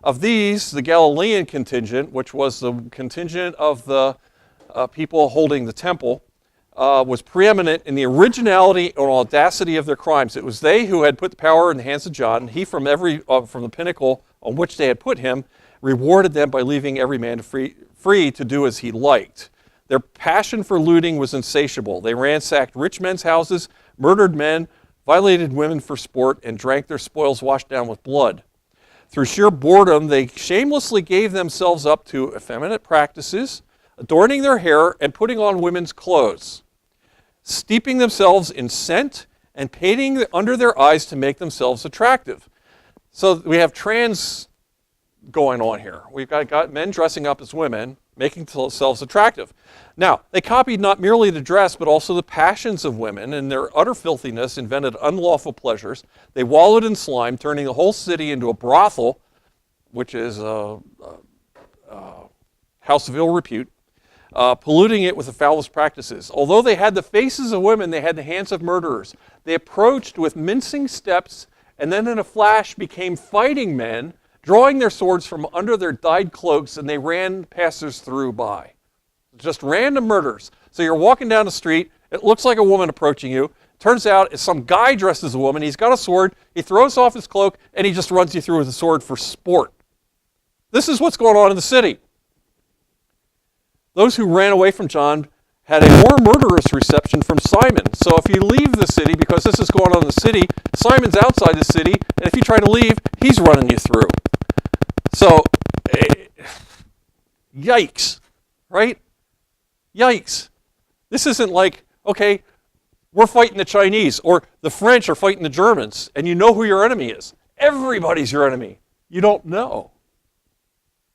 Of these, the Galilean contingent, which was the contingent of the people holding the temple, was preeminent in the originality and audacity of their crimes. It was they who had put the power in the hands of John. He, from the pinnacle on which they had put him, rewarded them by leaving every man free to do as he liked. Their passion for looting was insatiable. They ransacked rich men's houses, murdered men, violated women for sport, and drank their spoils washed down with blood. Through sheer boredom, they shamelessly gave themselves up to effeminate practices, adorning their hair and putting on women's clothes, steeping themselves in scent and painting under their eyes to make themselves attractive. So we have trans going on here. We've got men dressing up as women, making themselves attractive. Now, they copied not merely the dress, but also the passions of women, and their utter filthiness invented unlawful pleasures. They wallowed in slime, turning the whole city into a brothel, which is a house of ill repute, polluting it with the foulest practices. Although they had the faces of women, they had the hands of murderers. They approached with mincing steps, and then in a flash became fighting men, drawing their swords from under their dyed cloaks, and they ran passers-through by. Just random murders. So you're walking down the street, it looks like a woman approaching you, Turns out it's some guy dressed as a woman. He's got a sword. He throws off his cloak, and he just runs you through with a sword for sport. This is what's going on in the city. Those who ran away from John had a more murderous reception from Simon. So if you leave the city, because this is going on in the city, Simon's outside the city, and if you try to leave, he's running you through. So, yikes, right? Yikes. This isn't like, okay, we're fighting the Chinese, or the French are fighting the Germans, and you know who your enemy is. Everybody's your enemy. You don't know.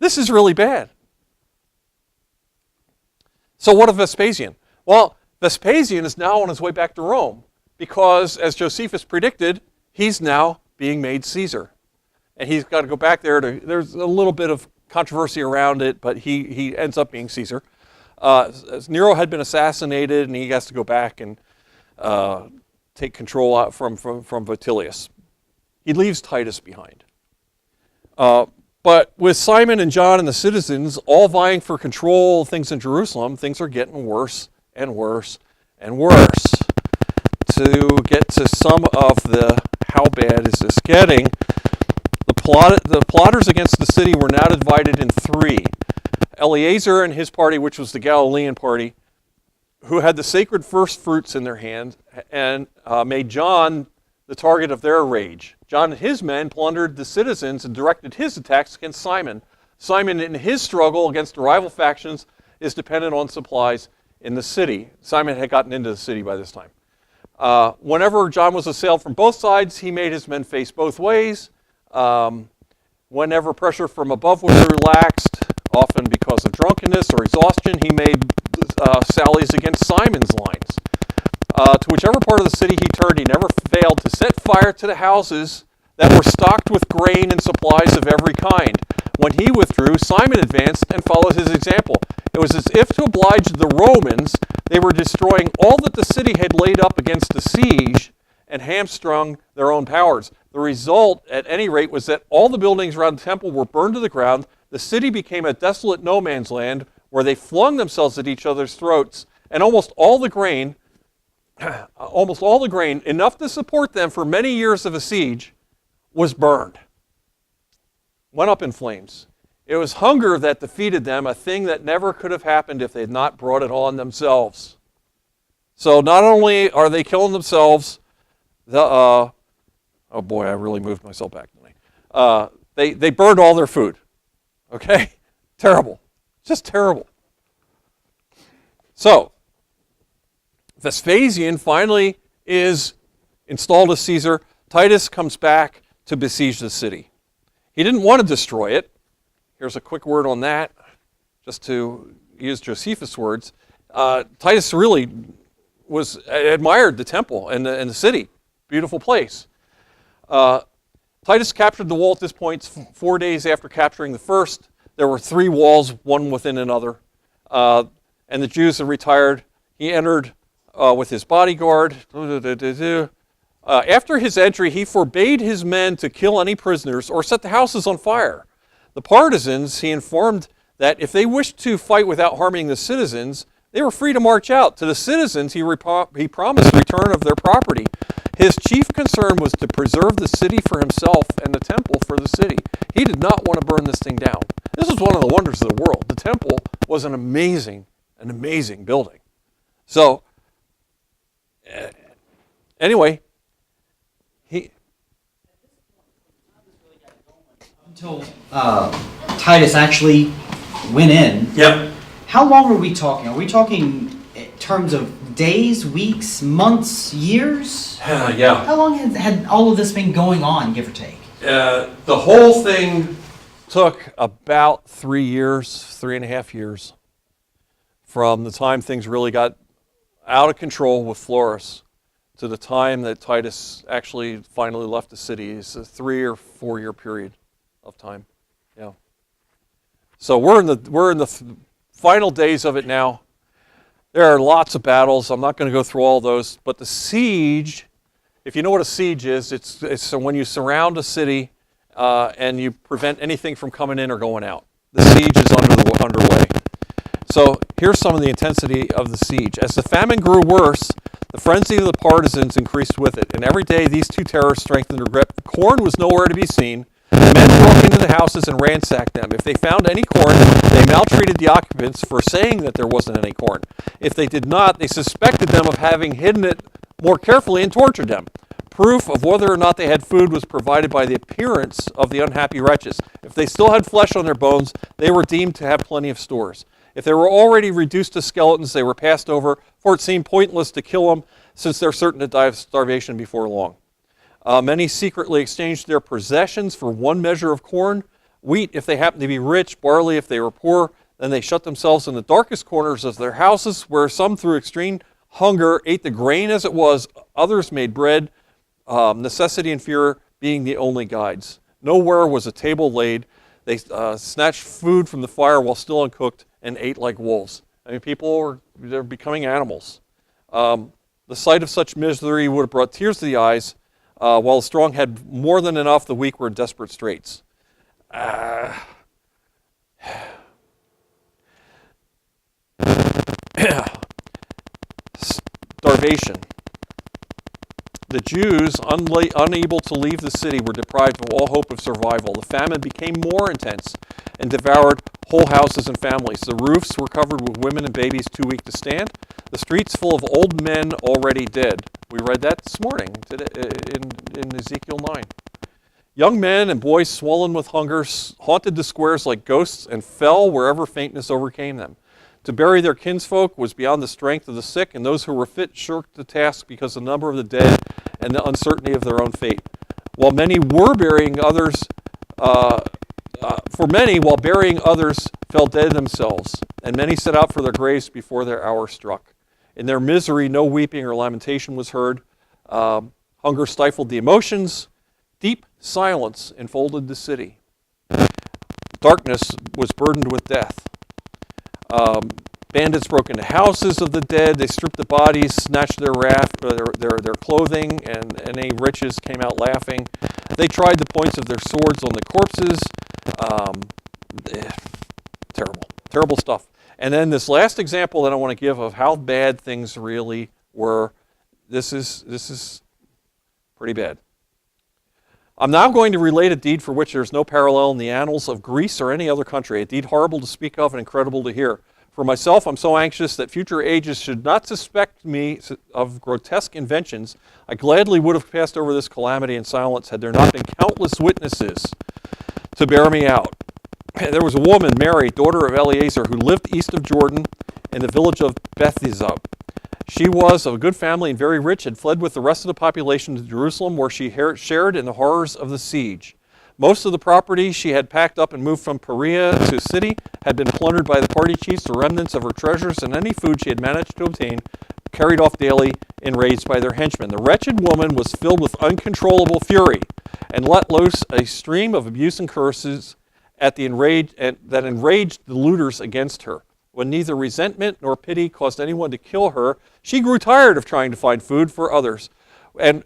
This is really bad. So what of Vespasian? Well, Vespasian is now on his way back to Rome because, as Josephus predicted, he's now being made Caesar. And he's got to go back there to, there's a little bit of controversy around it, but he ends up being Caesar. Nero had been assassinated, and he has to go back and take control out from Vitellius. He leaves Titus behind. But with Simon and John and the citizens all vying for control of things in Jerusalem, things are getting worse and worse and worse. To get to some of the how bad is this getting, the plotters against the city were now divided in three. Eleazar and his party, which was the Galilean party, who had the sacred first fruits in their hand, and made John the target of their rage. John and his men plundered the citizens and directed his attacks against Simon. Simon, in his struggle against the rival factions, is dependent on supplies in the city. Simon had gotten into the city by this time. Whenever John was assailed from both sides, he made his men face both ways. Whenever pressure from above was relaxed, often because of drunkenness or exhaustion, he made sallies against Simon's lines. To whichever part of the city he turned, he never failed to set fire to the houses that were stocked with grain and supplies of every kind. When he withdrew, Simon advanced and followed his example. It was as if to oblige the Romans, they were destroying all that the city had laid up against the siege and hamstrung their own powers. The result, at any rate, was that all the buildings around the temple were burned to the ground. The city became a desolate no man's land where they flung themselves at each other's throats, and almost all the grain, enough to support them for many years of a siege, was burned. Went up in flames. It was hunger that defeated them, a thing that never could have happened if they had not brought it on themselves. So not only are they killing themselves, oh boy, I really moved myself back tonight. They burned all their food. Okay? Terrible. Just terrible. So, Vespasian finally is installed as Caesar. Titus comes back to besiege the city. He didn't want to destroy it. Here's a quick word on that, just to use Josephus' words. Titus really admired the temple and the city. Beautiful place. Titus captured the wall at this point 4 days after capturing the first. There were 3 walls, one within another. And the Jews had retired. He entered with his bodyguard. After his entry, he forbade his men to kill any prisoners or set the houses on fire. The partisans, he informed that if they wished to fight without harming the citizens, they were free to march out. To the citizens, he promised return of their property. His chief concern was to preserve the city for himself and the temple for the city. He did not want to burn this thing down. This is one of the wonders of the world. The temple was an amazing building. So, anyway, until Titus actually went in. Yep. How long are we talking? Are we talking in terms of days, weeks, months, years? Yeah. How long had all of this been going on, give or take? The whole thing took about 3 years, 3.5 years, from the time things really got out of control with Florus to the time that Titus actually finally left the city. It's a 3 or 4 year period of time. Yeah. So we're in the final days of it now. There are lots of battles. I'm not going to go through all those, but the siege, if you know what a siege is, it's when you surround a city and you prevent anything from coming in or going out. The siege is underway. So here's some of the intensity of the siege. As the famine grew worse, The frenzy of the partisans increased with it, and every day these two terrors strengthened their grip. Corn was nowhere to be seen. The men broke into the houses and ransacked them. If they found any corn, they maltreated the occupants for saying that there wasn't any corn. If they did not, they suspected them of having hidden it more carefully and tortured them. Proof of whether or not they had food was provided by the appearance of the unhappy wretches. If they still had flesh on their bones, they were deemed to have plenty of stores. If they were already reduced to skeletons, they were passed over, for it seemed pointless to kill them, since they're certain to die of starvation before long. Many secretly exchanged their possessions for one measure of corn, wheat if they happened to be rich, barley if they were poor. Then they shut themselves in the darkest corners of their houses, where some through extreme hunger ate the grain as it was, others made bread, necessity and fear being the only guides. Nowhere was a table laid. They snatched food from the fire while still uncooked and ate like wolves. I mean, they're becoming animals. The sight of such misery would have brought tears to the eyes. While the strong had more than enough, the weak were in desperate straits. Starvation. The Jews, unable to leave the city, were deprived of all hope of survival. The famine became more intense and devoured whole houses and families. The roofs were covered with women and babies too weak to stand. The streets full of old men already dead. We read that this morning in Ezekiel 9. Young men and boys swollen with hunger haunted the squares like ghosts and fell wherever faintness overcame them. To bury their kinsfolk was beyond the strength of the sick, and those who were fit shirked the task because of the number of the dead and the uncertainty of their own fate. While many were burying others, while burying others, fell dead themselves, and many set out for their graves before their hour struck. In their misery, no weeping or lamentation was heard. Hunger stifled the emotions. Deep silence enfolded the city. Darkness was burdened with death. Bandits broke into houses of the dead. They stripped the bodies, snatched their clothing, and any riches came out laughing. They tried the points of their swords on the corpses. Terrible stuff. And then this last example that I want to give of how bad things really were. This is pretty bad. I'm now going to relate a deed for which there is no parallel in the annals of Greece or any other country, a deed horrible to speak of and incredible to hear. For myself, I'm so anxious that future ages should not suspect me of grotesque inventions. I gladly would have passed over this calamity in silence had there not been countless witnesses to bear me out. There was a woman, Mary, daughter of Eleazar, who lived east of Jordan in the village of Bethesda. She was of a good family and very rich, had fled with the rest of the population to Jerusalem, where she shared in the horrors of the siege. Most of the property she had packed up and moved from Perea to the city had been plundered by the party chiefs, the remnants of her treasures, and any food she had managed to obtain carried off daily in raids by their henchmen. The wretched woman was filled with uncontrollable fury and let loose a stream of abuse and curses that enraged the looters against her. When neither resentment nor pity caused anyone to kill her, she grew tired of trying to find food for others. And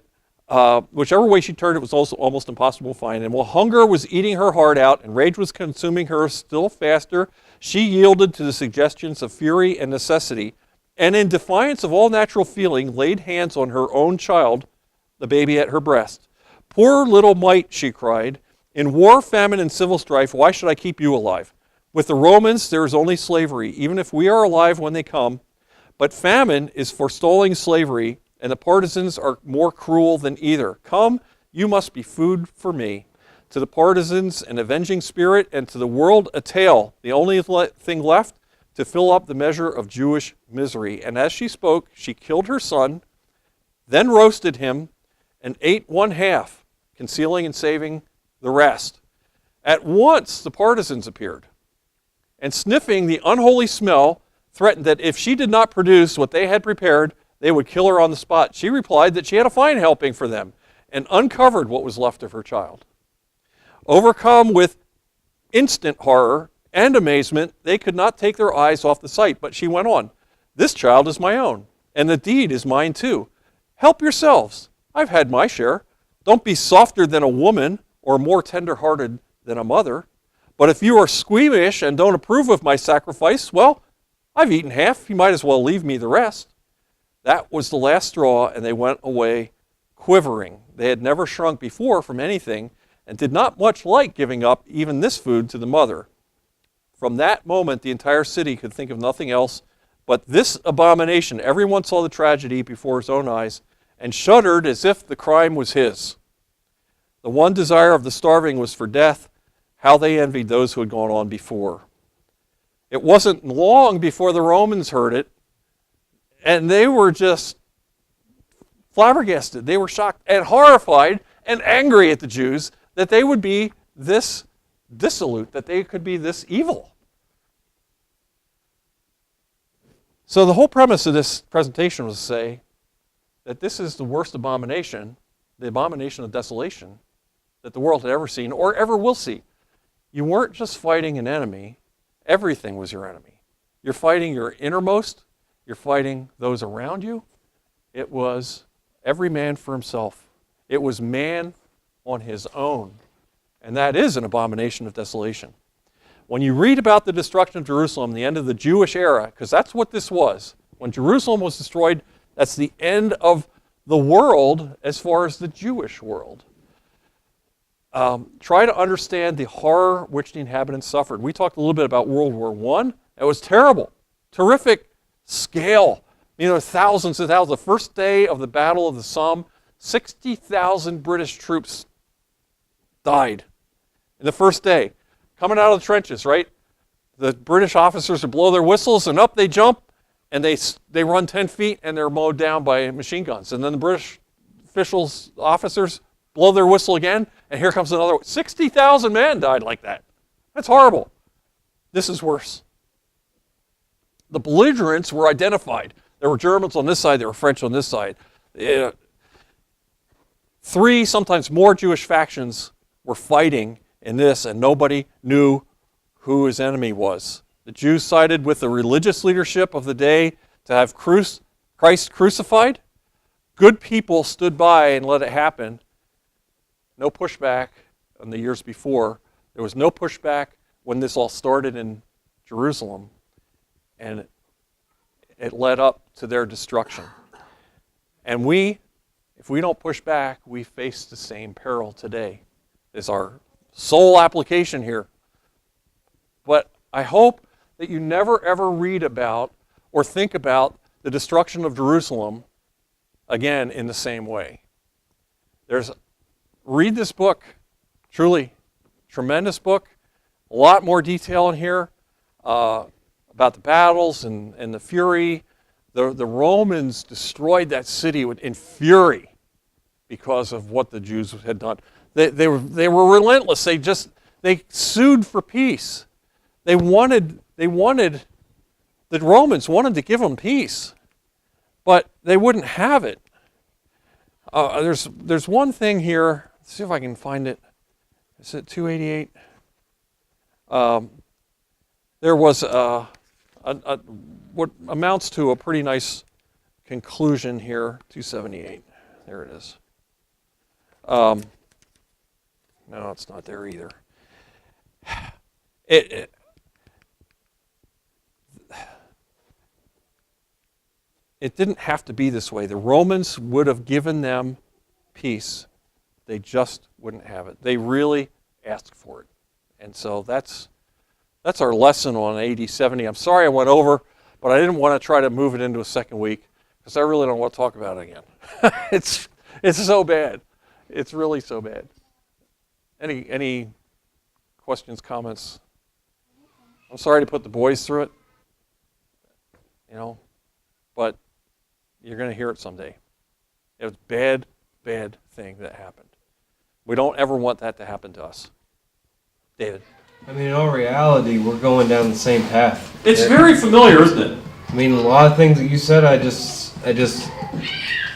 whichever way she turned, it was also almost impossible to find. And while hunger was eating her heart out and rage was consuming her still faster, she yielded to the suggestions of fury and necessity, and in defiance of all natural feeling, laid hands on her own child, the baby at her breast. "Poor little mite," she cried. "In war, famine, and civil strife, why should I keep you alive? With the Romans, there is only slavery, even if we are alive when they come. But famine is forestalling slavery, and the partisans are more cruel than either. Come, you must be food for me. To the partisans, an avenging spirit, and to the world, a tale, the only thing left to fill up the measure of Jewish misery." And as she spoke, she killed her son, then roasted him, and ate one half, concealing and saving the rest. At once, the partisans appeared, and sniffing the unholy smell, threatened that if she did not produce what they had prepared, they would kill her on the spot. She replied that she had a fine helping for them, and uncovered what was left of her child. Overcome with instant horror and amazement, they could not take their eyes off the sight, but she went on, "This child is my own, and the deed is mine too. Help yourselves. I've had my share. Don't be softer than a woman or more tender-hearted than a mother. But if you are squeamish and don't approve of my sacrifice, well, I've eaten half. You might as well leave me the rest." That was the last straw, and they went away quivering. They had never shrunk before from anything and did not much like giving up even this food to the mother. From that moment, the entire city could think of nothing else but this abomination. Everyone saw the tragedy before his own eyes and shuddered as if the crime was his. The one desire of the starving was for death. How they envied those who had gone on before. It wasn't long before the Romans heard it, and they were just flabbergasted. They were shocked and horrified and angry at the Jews that they would be this dissolute, that they could be this evil. So the whole premise of this presentation was to say that this is the worst abomination, the abomination of desolation, that the world had ever seen or ever will see. You weren't just fighting an enemy, everything was your enemy. You're fighting your innermost, you're fighting those around you. It was every man for himself. It was man on his own. And that is an abomination of desolation. When you read about the destruction of Jerusalem, the end of the Jewish era, because that's what this was. When Jerusalem was destroyed, that's the end of the world as far as the Jewish world. Try to understand the horror which the inhabitants suffered. We talked a little bit about World War I. It was terrible, terrific scale. Thousands and thousands. The first day of the Battle of the Somme, 60,000 British troops died in the first day. Coming out of the trenches, right? The British officers would blow their whistles, and up they jump, and they run 10 feet, and they're mowed down by machine guns. And then the British officers blow their whistle again, and here comes another one. 60,000 men died like that. That's horrible. This is worse. The belligerents were identified. There were Germans on this side, there were French on this side. 3, sometimes more Jewish factions were fighting in this, and nobody knew who his enemy was. The Jews sided with the religious leadership of the day to have Christ crucified. Good people stood by and let it happen. No pushback in the years before. There was no pushback when this all started in Jerusalem, and it led up to their destruction. And if we don't push back, we face the same peril today. Is our sole application here. But I hope that you never ever read about or think about the destruction of Jerusalem again in the same way. Read this book, truly tremendous book, a lot more detail in here about the battles and the fury. The Romans destroyed that city in fury because of what the Jews had done. They were relentless. They sued for peace. The Romans wanted to give them peace, but they wouldn't have it. There's one thing here. Let's see if I can find it. Is it 288? There was what amounts to a pretty nice conclusion here. 278. There it is. No, it's not there either. It didn't have to be this way. The Romans would have given them peace. They just wouldn't have it. They really asked for it. And so that's our lesson on AD 70. I'm sorry I went over, but I didn't want to try to move it into a second week because I really don't want to talk about it again. It's so bad. It's really so bad. Any questions, comments? I'm sorry to put the boys through it, but you're going to hear it someday. It was a bad thing that happened. We don't ever want that to happen to us. David? I mean, in all reality, we're going down the same path. It's very familiar, isn't it? I mean, a lot of things that you said, I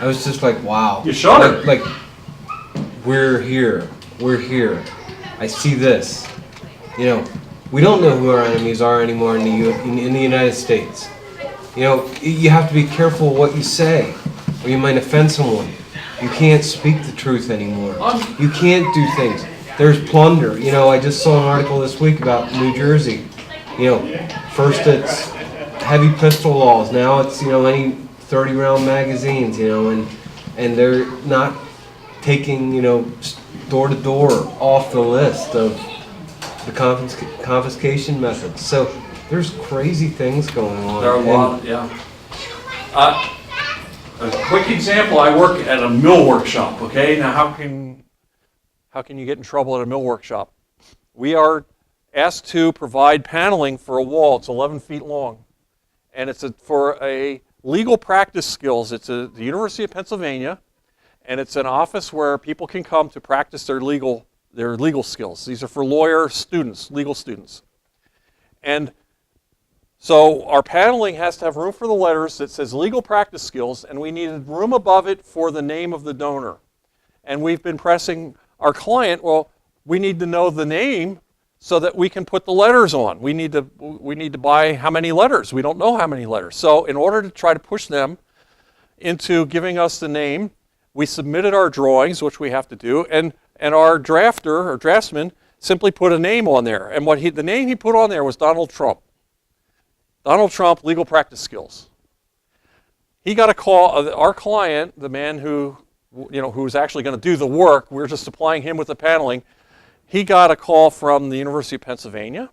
was just like, wow. You shuddered. Like, we're here. I see this. We don't know who our enemies are anymore in the United States. You have to be careful what you say, or you might offend someone. You can't speak the truth anymore. You can't do things. There's plunder. I just saw an article this week about New Jersey. First it's heavy pistol laws. Now it's, anything 30-round magazines, and they're not taking, door to door off the list of the confiscation methods. So there's crazy things going on. There are a lot, yeah. A quick example, I work at a mill workshop, okay? Now how can you get in trouble at a mill workshop? We are asked to provide paneling for a wall. It's 11 feet long. And it's for a legal practice skills. It's the University of Pennsylvania, and it's an office where people can come to practice their legal skills. These are for lawyer students, legal students. And so our paneling has to have room for the letters that says legal practice skills, and we needed room above it for the name of the donor. And we've been pressing our client, well, we need to know the name so that we can put the letters on. We need to buy how many letters? We don't know how many letters. So in order to try to push them into giving us the name, we submitted our drawings, which we have to do, and our drafter or draftsman simply put a name on there. And the name he put on there was Donald Trump. Donald Trump, legal practice skills. He got a call, our client, the man who was actually going to do the work, we were just supplying him with the paneling. He got a call from the University of Pennsylvania.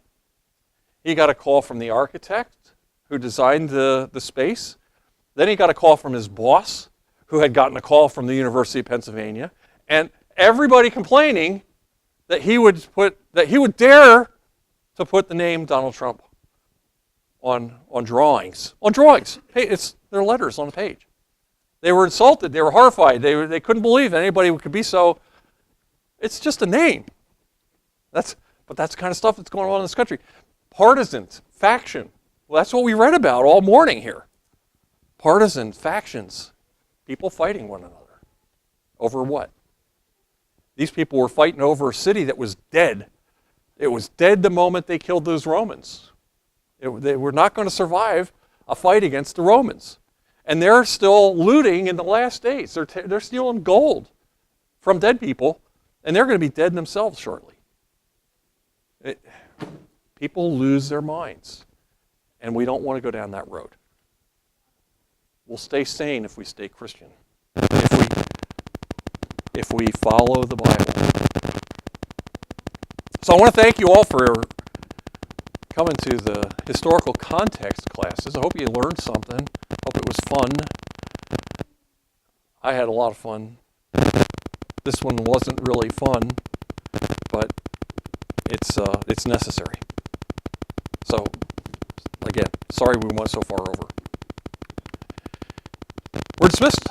He got a call from the architect who designed the space. Then he got a call from his boss, who had gotten a call from the University of Pennsylvania. And everybody complaining that he would dare to put the name Donald Trump on drawings. On drawings. Hey, they're letters on a page. They were insulted. They were horrified. They couldn't believe that anybody could be so. It's just a name. But that's the kind of stuff that's going on in this country. Partisans, faction. Well, that's what we read about all morning here. Partisans, factions, people fighting one another. Over what? These people were fighting over a city that was dead. It was dead the moment they killed those Romans. They were not going to survive a fight against the Romans. And they're still looting in the last days. They're stealing gold from dead people, and they're going to be dead themselves shortly. People lose their minds, and we don't want to go down that road. We'll stay sane if we stay Christian, if we follow the Bible. So I want to thank you all for coming to the historical context classes. I hope you learned something. Hope it was fun. I had a lot of fun. This one wasn't really fun, but it's necessary. So, again, sorry we went so far over. We're dismissed.